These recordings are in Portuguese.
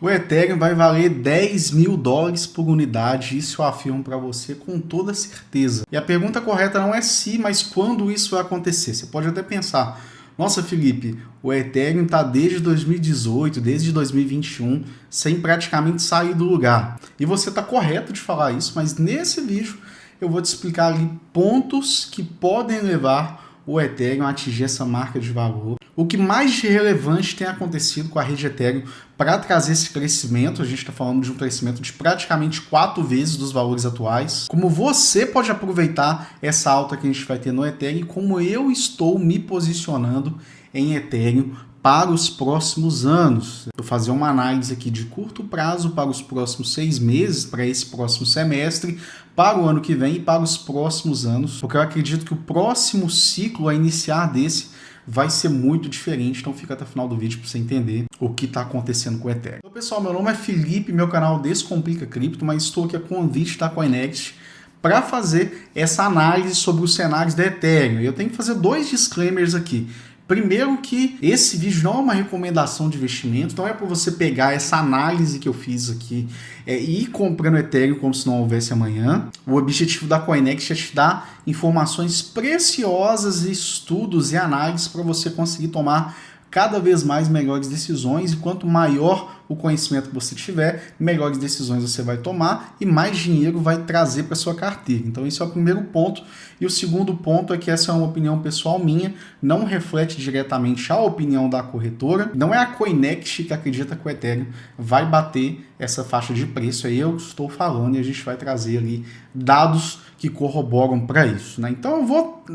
O Ethereum vai valer 10 mil dólares por unidade, isso eu afirmo para você com toda certeza. E a pergunta correta não é se, mas quando isso vai acontecer. Você pode até pensar, nossa Felipe, o Ethereum está desde 2018, desde 2021, sem praticamente sair do lugar. E você está correto de falar isso, mas nesse vídeo eu vou te explicar ali pontos que podem levar o Ethereum a atingir essa marca de valor. O que mais de relevante tem acontecido com a rede Ethereum para trazer esse crescimento, a gente está falando de um crescimento de praticamente 4 vezes dos valores atuais. Como você pode aproveitar essa alta que a gente vai ter no Ethereum e como eu estou me posicionando em Ethereum para os próximos anos. Vou fazer uma análise aqui de curto prazo para os próximos 6 meses, para esse próximo semestre, para o ano que vem e para os próximos anos, porque eu acredito que o próximo ciclo a iniciar desse vai ser muito diferente, então fica até o final do vídeo para você entender o que está acontecendo com o Ethereum. Então, pessoal, meu nome é Felipe, meu canal Descomplica Cripto, mas estou aqui a convite da Coinext para fazer essa análise sobre os cenários da Ethereum. Eu tenho que fazer 2 disclaimers aqui. Primeiro que esse vídeo não é uma recomendação de investimento, não é para você pegar essa análise que eu fiz aqui e ir comprando Ethereum como se não houvesse amanhã. O objetivo da Coinext é te dar informações preciosas, estudos e análises para você conseguir tomar cada vez mais melhores decisões, e quanto maior o conhecimento que você tiver, melhores decisões você vai tomar e mais dinheiro vai trazer para sua carteira. Então esse é o primeiro ponto. E o segundo ponto é que essa é uma opinião pessoal minha, não reflete diretamente a opinião da corretora. Não é a Coinext que acredita que o Ethereum vai bater essa faixa de preço. Aí eu estou falando e a gente vai trazer ali dados que corroboram para isso, né? Então eu vou,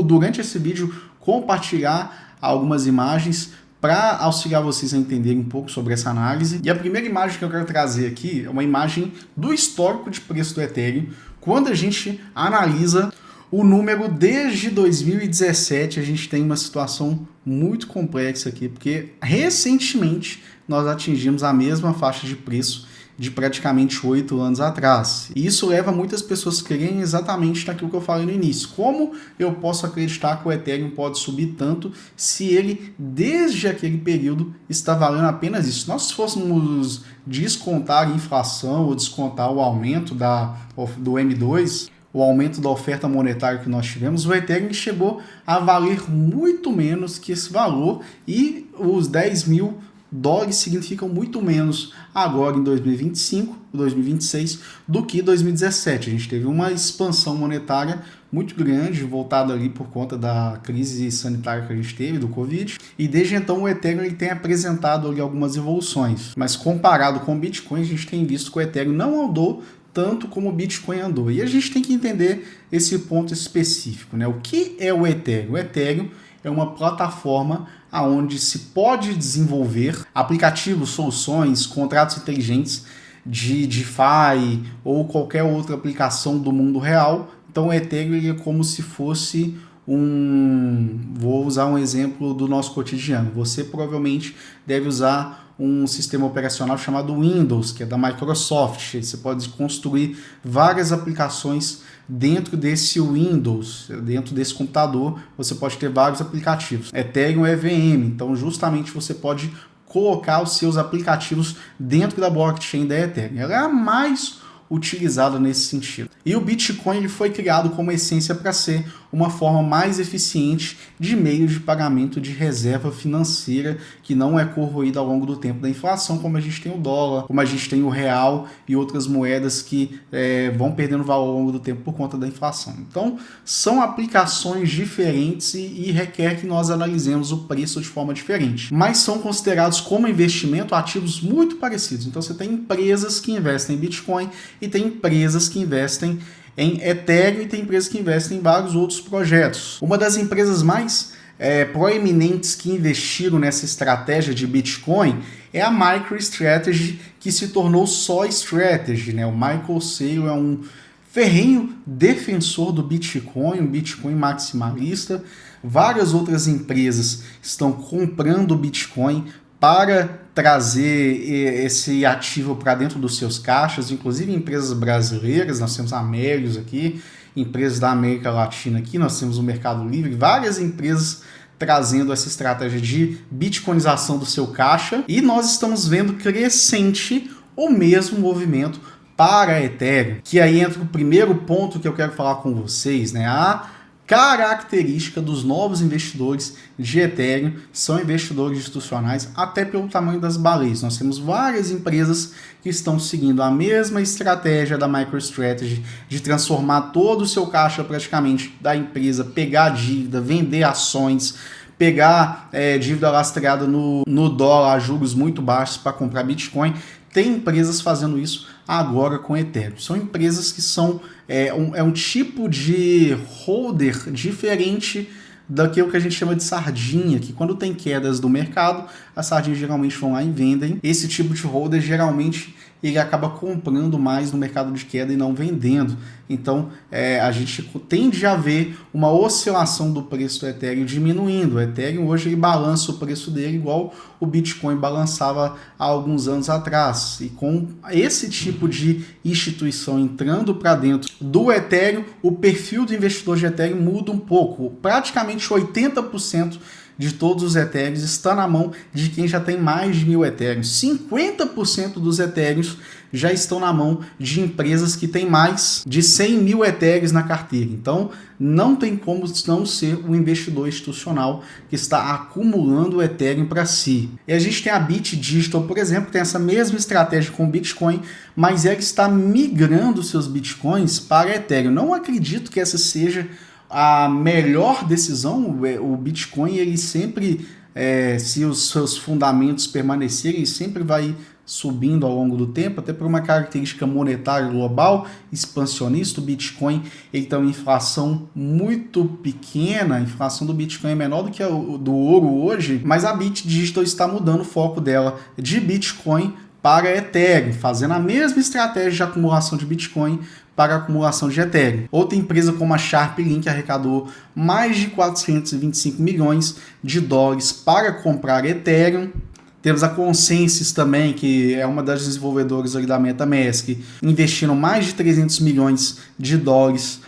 durante esse vídeo, compartilhar algumas imagens para auxiliar vocês a entenderem um pouco sobre essa análise. E a primeira imagem que eu quero trazer aqui é uma imagem do histórico de preço do Ethereum, quando a gente analisa o número desde 2017. A gente tem uma situação muito complexa aqui, porque recentemente nós atingimos a mesma faixa de preço de praticamente 8 anos atrás. E isso leva muitas pessoas a crerem exatamente naquilo que eu falei no início. Como eu posso acreditar que o Ethereum pode subir tanto se ele, desde aquele período, está valendo apenas isso? Nós, se fôssemos descontar a inflação ou descontar o aumento do M2, o aumento da oferta monetária que nós tivemos, o Ethereum chegou a valer muito menos que esse valor, e os 10 mil dólares significam muito menos agora em 2025, 2026, do que 2017. A gente teve uma expansão monetária muito grande, voltada ali por conta da crise sanitária que a gente teve, do Covid, e desde então o Ethereum ele tem apresentado ali algumas evoluções, mas comparado com o Bitcoin, a gente tem visto que o Ethereum não andou tanto como o Bitcoin andou, e a gente tem que entender esse ponto específico, né? O que é o Ethereum? O Ethereum é uma plataforma onde se pode desenvolver aplicativos, soluções, contratos inteligentes de DeFi ou qualquer outra aplicação do mundo real. Então o Ethereum é como se fosse vou usar um exemplo do nosso cotidiano. Você provavelmente deve usar um sistema operacional chamado Windows, que é da Microsoft. Você pode construir várias aplicações dentro desse Windows, dentro desse computador, você pode ter vários aplicativos. Ethereum é EVM, então justamente você pode colocar os seus aplicativos dentro da blockchain da Ethereum. Ela é a mais utilizada nesse sentido. E o Bitcoin ele foi criado como essência para ser uma forma mais eficiente de meio de pagamento de reserva financeira que não é corroída ao longo do tempo da inflação, como a gente tem o dólar, como a gente tem o real e outras moedas que vão perdendo valor ao longo do tempo por conta da inflação. Então, são aplicações diferentes e requer que nós analisemos o preço de forma diferente, mas são considerados como investimento ativos muito parecidos. Então, você tem empresas que investem em Bitcoin e tem empresas que investem em Ethereum e tem empresas que investem em vários outros projetos. Uma das empresas mais proeminentes que investiram nessa estratégia de Bitcoin é a MicroStrategy, que se tornou só Strategy, né? O Michael Saylor é um ferrenho defensor do Bitcoin, um Bitcoin maximalista. Várias outras empresas estão comprando o Bitcoin para trazer esse ativo para dentro dos seus caixas, inclusive empresas brasileiras. Nós temos a Melius aqui, empresas da América Latina aqui, nós temos o Mercado Livre, várias empresas trazendo essa estratégia de bitcoinização do seu caixa, e nós estamos vendo crescente o mesmo movimento para Ethereum, que aí entra o primeiro ponto que eu quero falar com vocês, né? A característica dos novos investidores de Ethereum são investidores institucionais, até pelo tamanho das baleias. Nós temos várias empresas que estão seguindo a mesma estratégia da MicroStrategy de transformar todo o seu caixa praticamente da empresa, pegar dívida, vender ações, pegar dívida lastreada no dólar a juros muito baixos para comprar Bitcoin. Tem empresas fazendo isso agora com Ethereum. São empresas que são um tipo de holder diferente daquilo que a gente chama de sardinha, que quando tem quedas do mercado, as sardinhas geralmente vão lá e vendem. Esse tipo de holder geralmente ele acaba comprando mais no mercado de queda e não vendendo. Então a gente tende a ver uma oscilação do preço do Ethereum diminuindo. O Ethereum hoje ele balança o preço dele igual o Bitcoin balançava há alguns anos atrás. E com esse tipo de instituição entrando para dentro do Ethereum, o perfil do investidor de Ethereum muda um pouco. Praticamente 80% de todos os Ethereums está na mão de quem já tem mais de 1.000 Ethereums. 50% dos Ethereums já estão na mão de empresas que têm mais de 100.000 Ethereums na carteira. Então, não tem como não ser um investidor institucional que está acumulando o Ethereum para si. E a gente tem a Bit Digital, por exemplo, que tem essa mesma estratégia com o Bitcoin, mas ela está migrando seus Bitcoins para Ethereum. Não acredito que essa seja a melhor decisão. O Bitcoin, ele sempre, se os seus fundamentos permanecerem, ele sempre vai subindo ao longo do tempo, até por uma característica monetária global expansionista. O Bitcoin ele tem uma inflação muito pequena, a inflação do Bitcoin é menor do que a do ouro hoje, mas a Bit Digital está mudando o foco dela de Bitcoin para Ethereum, fazendo a mesma estratégia de acumulação de Bitcoin para a acumulação de Ethereum. Outra empresa como a SharpLink arrecadou mais de 425 milhões de dólares para comprar Ethereum. Temos a Consensys também, que é uma das desenvolvedoras ali da MetaMask, investindo mais de 300 milhões de dólares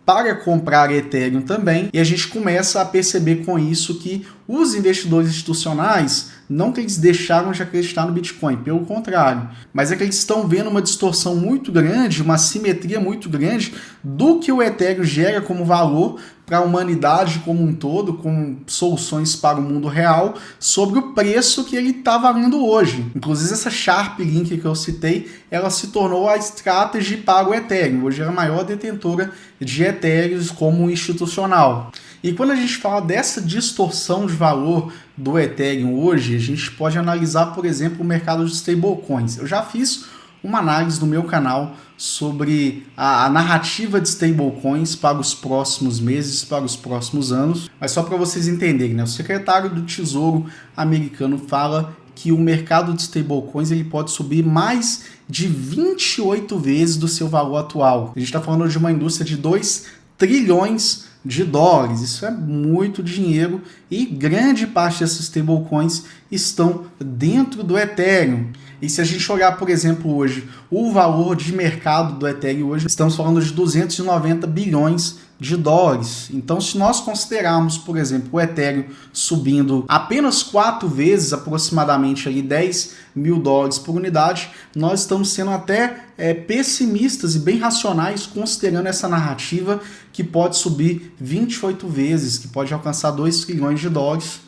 para comprar Ethereum também. E a gente começa a perceber com isso que os investidores institucionais, não que eles deixaram de acreditar no Bitcoin, pelo contrário, mas é que eles estão vendo uma distorção muito grande, uma assimetria muito grande do que o Ethereum gera como valor para a humanidade como um todo, com soluções para o mundo real, sobre o preço que ele está valendo hoje. Inclusive essa SharpLink que eu citei, ela se tornou a strategy para o Ethereum. Hoje é a maior detentora de Ethereum como institucional. E quando a gente fala dessa distorção de valor do Ethereum hoje, a gente pode analisar, por exemplo, o mercado de stablecoins. Eu já fiz uma análise no meu canal sobre a narrativa de stablecoins para os próximos meses, para os próximos anos. Mas só para vocês entenderem, né? O secretário do Tesouro americano fala que o mercado de stablecoins ele pode subir mais de 28 vezes do seu valor atual. A gente está falando de uma indústria de 2 trilhões de dólares. Isso é muito dinheiro e grande parte dessas stablecoins estão dentro do Ethereum. E se a gente olhar, por exemplo, hoje, o valor de mercado do Ethereum hoje, estamos falando de 290 bilhões de dólares. Então, se nós considerarmos, por exemplo, o Ethereum subindo apenas 4 vezes, aproximadamente ali 10 mil dólares por unidade, nós estamos sendo até pessimistas e bem racionais, considerando essa narrativa que pode subir 28 vezes, que pode alcançar 2 trilhões de dólares,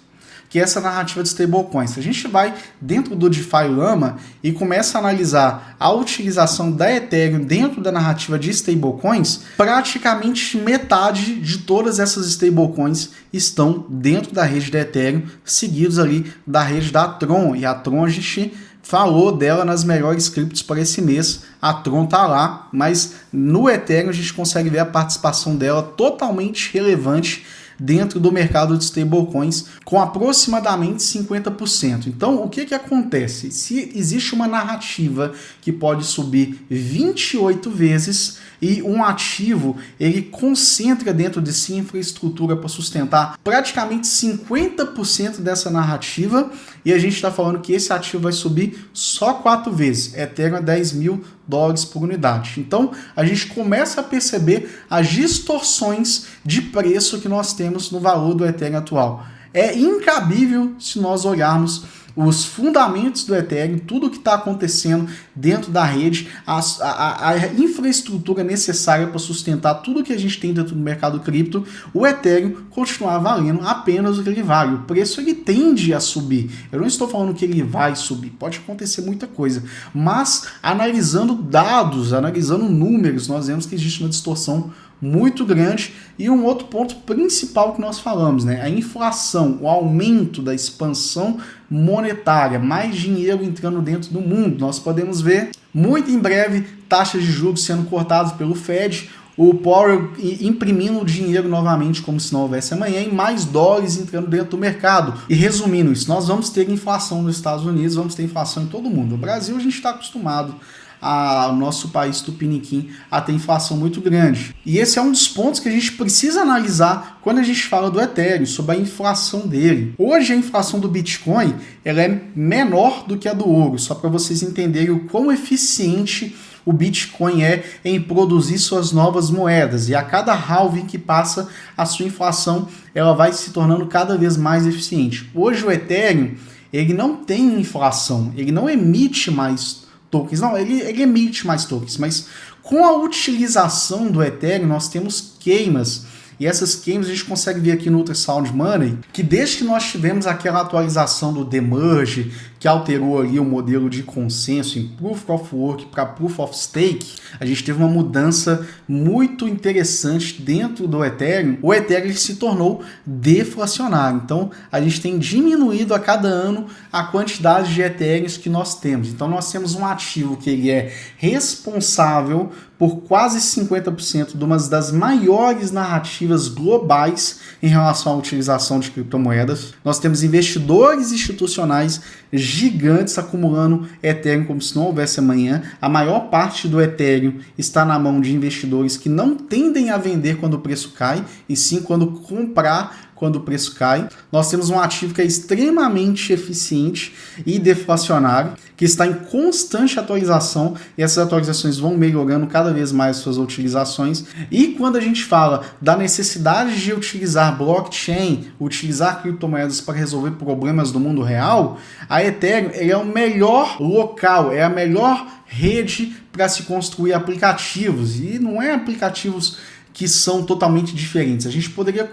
que é essa narrativa de stablecoins. Se a gente vai dentro do DeFi Lama e começa a analisar a utilização da Ethereum dentro da narrativa de stablecoins, praticamente metade de todas essas stablecoins estão dentro da rede da Ethereum, seguidos ali da rede da Tron. E a Tron a gente falou dela nas melhores criptos para esse mês. A Tron tá lá, mas no Ethereum a gente consegue ver a participação dela totalmente relevante dentro do mercado de stablecoins, com aproximadamente 50%. Então, o que acontece? Se existe uma narrativa que pode subir 28 vezes e um ativo, ele concentra dentro de si infraestrutura para sustentar praticamente 50% dessa narrativa, e a gente está falando que esse ativo vai subir só 4 vezes. Ethereum é 10 mil dólares por unidade. Então, a gente começa a perceber as distorções de preço que nós temos no valor do Ethereum atual. é incabível se nós olharmos os fundamentos do Ethereum, tudo o que está acontecendo dentro da rede, a infraestrutura necessária para sustentar tudo que a gente tem dentro do mercado cripto, o Ethereum continuar valendo apenas o que ele vale. O preço ele tende a subir. Eu não estou falando que ele vai subir, pode acontecer muita coisa, mas analisando dados, analisando números, nós vemos que existe uma distorção muito grande. E um outro ponto principal que nós falamos, né? A inflação, o aumento da expansão monetária, mais dinheiro entrando dentro do mundo. Nós podemos ver muito em breve taxas de juros sendo cortadas pelo Fed, o Powell imprimindo dinheiro novamente como se não houvesse amanhã e mais dólares entrando dentro do mercado. E resumindo isso, nós vamos ter inflação nos Estados Unidos, vamos ter inflação em todo o mundo. No Brasil a gente está acostumado o nosso país tupiniquim a ter inflação muito grande. E esse é um dos pontos que a gente precisa analisar quando a gente fala do Ethereum, sobre a inflação dele. Hoje a inflação do Bitcoin ela é menor do que a do ouro, só para vocês entenderem o quão eficiente o Bitcoin é em produzir suas novas moedas. E a cada halving que passa, a sua inflação ela vai se tornando cada vez mais eficiente. Hoje o Ethereum ele não tem inflação, ele não emite mais tokens, não, ele emite mais tokens, mas com a utilização do Ethereum nós temos queimas, e essas queimas a gente consegue ver aqui no Ultrasound Money, que desde que nós tivemos aquela atualização do Demerge, que alterou ali o modelo de consenso em Proof of Work para Proof of Stake, a gente teve uma mudança muito interessante dentro do Ethereum. O Ethereum se tornou deflacionário, então a gente tem diminuído a cada ano a quantidade de Ethereums que nós temos. Então nós temos um ativo que ele é responsável por quase 50% de uma das maiores narrativas globais em relação à utilização de criptomoedas. Nós temos investidores institucionais gigantes acumulando Ethereum como se não houvesse amanhã. A maior parte do Ethereum está na mão de investidores que não tendem a vender quando o preço cai, e sim quando comprar quando o preço cai. Nós temos um ativo que é extremamente eficiente e deflacionário, que está em constante atualização, e essas atualizações vão melhorando cada vez mais suas utilizações. E quando a gente fala da necessidade de utilizar blockchain, utilizar criptomoedas para resolver problemas do mundo real, a Ethereum é o melhor local, é a melhor rede para se construir aplicativos. E não é aplicativos que são totalmente diferentes. A gente poderia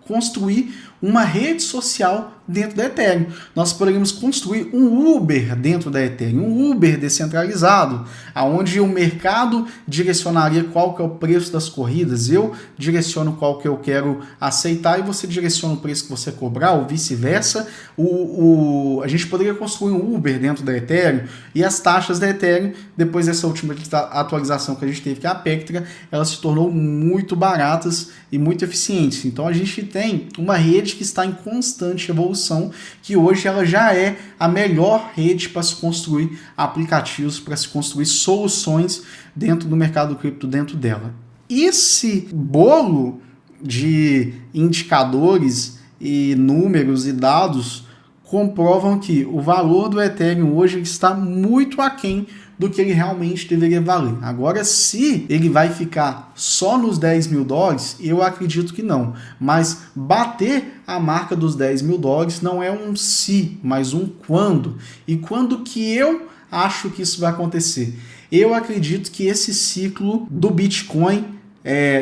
construir uma rede social dentro da Ethereum. Nós poderíamos construir um Uber dentro da Ethereum, um Uber descentralizado, aonde o mercado direcionaria qual que é o preço das corridas, eu direciono qual que eu quero aceitar e você direciona o preço que você cobrar, ou vice-versa. A gente poderia construir um Uber dentro da Ethereum, e as taxas da Ethereum, depois dessa última atualização que a gente teve, que é a Pectra, ela se tornou muito baratas e muito eficientes. Então a gente tem uma rede que está em constante evolução, que hoje ela já é a melhor rede para se construir aplicativos, para se construir soluções dentro do mercado cripto dentro dela. Esse bolo de indicadores e números e dados comprovam que o valor do Ethereum hoje está muito aquém do que ele realmente deveria valer. Agora, se ele vai ficar só nos $10 mil, eu acredito que não. Mas bater a marca dos $10 mil não é um se, mas um quando. E quando que eu acho que isso vai acontecer? Eu acredito que esse ciclo do Bitcoin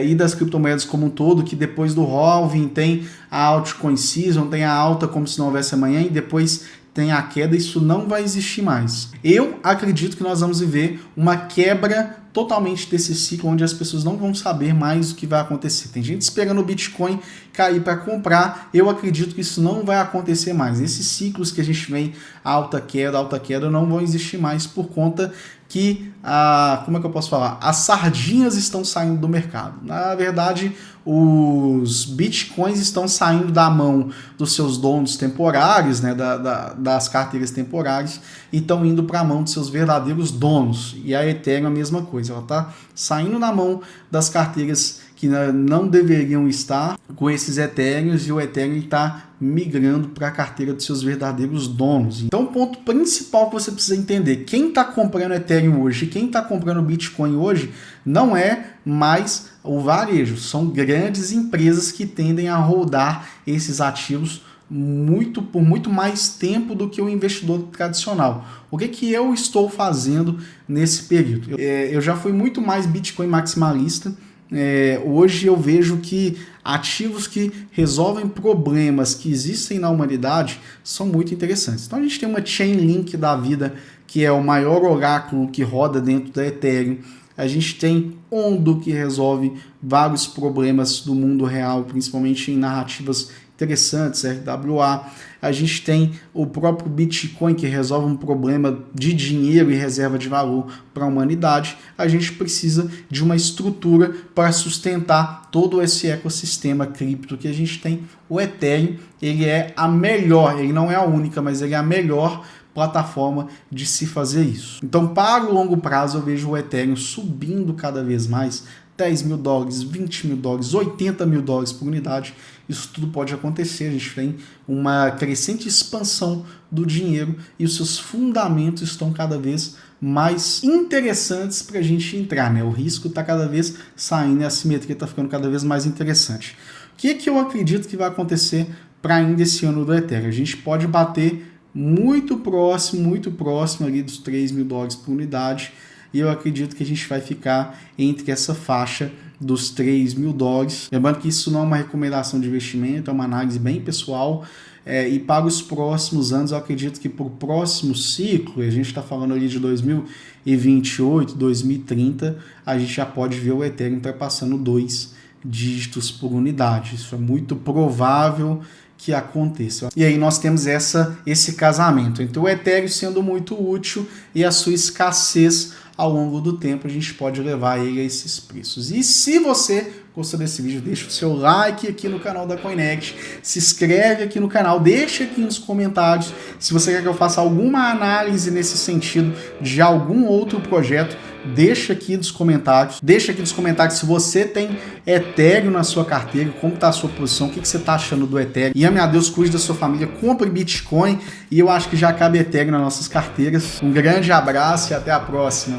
e das criptomoedas como um todo, que depois do halving tem a altcoin season, tem a alta como se não houvesse amanhã, e depois tem a queda, isso não vai existir mais. Eu acredito que nós vamos viver uma quebra totalmente desse ciclo, onde as pessoas não vão saber mais o que vai acontecer. Tem gente esperando o Bitcoin cair para comprar, eu acredito que isso não vai acontecer mais. Esses ciclos que a gente vem, alta queda, não vão existir mais, por conta que, como é que eu posso falar? As sardinhas estão saindo do mercado. Na verdade, os bitcoins estão saindo da mão dos seus donos temporários, né, das carteiras temporárias, e estão indo para a mão dos seus verdadeiros donos. E a Ethereum é a mesma coisa, ela está saindo da mão das carteiras que não deveriam estar com esses Ethereums, e o Ethereum está migrando para a carteira dos seus verdadeiros donos. Então o ponto principal que você precisa entender, quem está comprando Ethereum hoje, quem está comprando Bitcoin hoje, não é mais o varejo, são grandes empresas que tendem a rodar esses ativos por muito mais tempo do que o investidor tradicional. O que eu estou fazendo nesse período? Eu já fui muito mais Bitcoin maximalista. Hoje eu vejo que ativos que resolvem problemas que existem na humanidade são muito interessantes. Então a gente tem uma Chainlink da vida, que é o maior oráculo que roda dentro da Ethereum. A gente tem Ondo, que resolve vários problemas do mundo real, principalmente em narrativas interessantes, RWA. A gente tem o próprio Bitcoin, que resolve um problema de dinheiro e reserva de valor para a humanidade. A gente precisa de uma estrutura para sustentar todo esse ecossistema cripto que a gente tem. O Ethereum, ele é a melhor, ele não é a única, mas ele é a melhor plataforma de se fazer isso. Então, para o longo prazo, eu vejo o Ethereum subindo cada vez mais, $10 mil, $20 mil, $80 mil por unidade. Isso tudo pode acontecer. A gente tem uma crescente expansão do dinheiro e os seus fundamentos estão cada vez mais interessantes para a gente entrar, né? O risco está cada vez saindo e a simetria está ficando cada vez mais interessante. O que eu acredito que vai acontecer para ainda esse ano do Ethereum? A gente pode bater muito próximo ali dos $3 mil por unidade, e eu acredito que a gente vai ficar entre essa faixa dos $3 mil. Lembrando que isso não é uma recomendação de investimento, é uma análise bem pessoal, e para os próximos anos, eu acredito que para o próximo ciclo, a gente está falando ali de 2028, 2030, a gente já pode ver o Ethereum ultrapassando 2 dígitos por unidade. Isso é muito provável que aconteça. E aí nós temos esse casamento entre o Ethereum sendo muito útil e a sua escassez ao longo do tempo. A gente pode levar ele a esses preços. E se você gostou desse vídeo, deixa o seu like aqui no canal da Coinext, se inscreve aqui no canal, deixa aqui nos comentários se você quer que eu faça alguma análise nesse sentido de algum outro projeto. Deixa aqui nos comentários. Se você tem Ethereum na sua carteira, como está a sua posição, o que você está achando do Ethereum. E ame a Deus, cuide da sua família, compre Bitcoin, e eu acho que já cabe Ethereum nas nossas carteiras. Um grande abraço e até a próxima.